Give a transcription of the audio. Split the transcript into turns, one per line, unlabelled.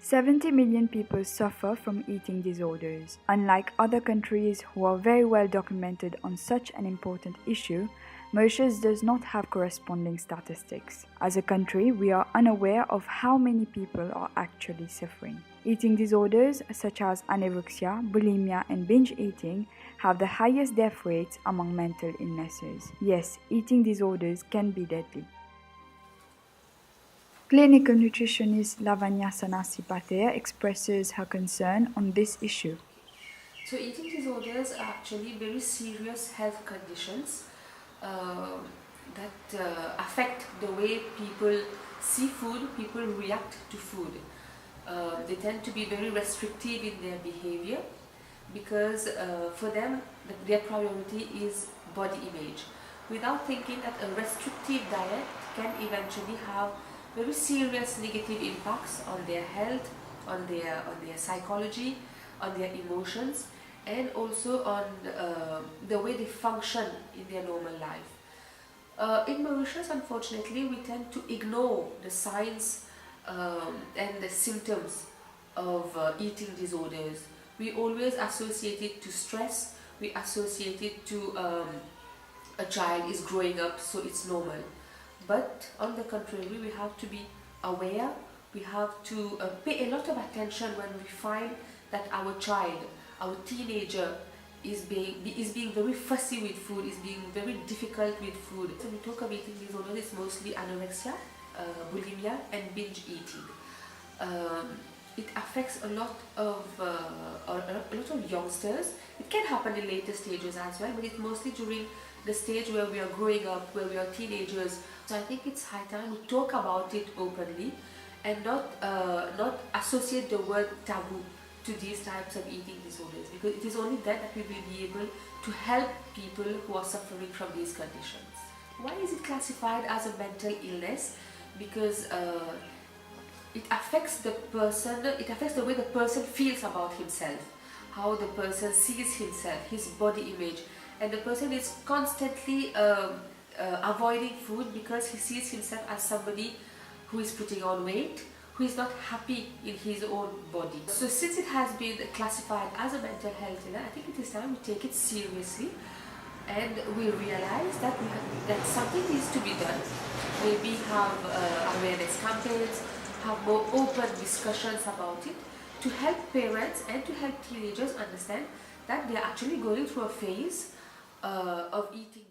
70 million people suffer from eating disorders. Unlike other countries who are very well documented on such an important issue, Mauritius does not have corresponding statistics. As a country, we are unaware of how many people are actually suffering. Eating disorders such as anorexia, bulimia, and binge eating have the highest death rates among mental illnesses. Yes, eating disorders can be deadly. Clinical nutritionist Lavanya Sanasi expresses her concern on this issue.
So eating disorders are actually very serious health conditions that affect the way people see food, people react to food. They tend to be very restrictive in their behavior because for them their priority is body image, without thinking that a restrictive diet can eventually have very serious negative impacts on their health, on their psychology, on their emotions, and also on the way they function in their normal life. In Mauritius, unfortunately, we tend to ignore the signs and the symptoms of eating disorders. We always associate it to stress, we associate it to a child is growing up, so it's normal. But on the contrary, we have to be aware, we have to pay a lot of attention when we find that our child, our teenager is being very fussy with food, is being very difficult with food. So when we talk of eating disorders, it's mostly anorexia, bulimia, and binge eating. It affects a lot of youngsters. It can happen in later stages as well, but it's mostly during the stage where we are growing up, where we are teenagers. So I think it's high time we talk about it openly and not associate the word taboo to these types of eating disorders, because it is only then that we will be able to help people who are suffering from these conditions. Why is it classified as a mental illness? Because it affects the person, it affects the way the person feels about himself, how the person sees himself, his body image, and the person is constantly avoiding food because he sees himself as somebody who is putting on weight, who is not happy in his own body. So since it has been classified as a mental health illness, I think it is time we take it seriously and we realize that that something needs to be done. Maybe have awareness campaigns, have more open discussions about it to help parents and to help teenagers understand that they are actually going through a phase of eating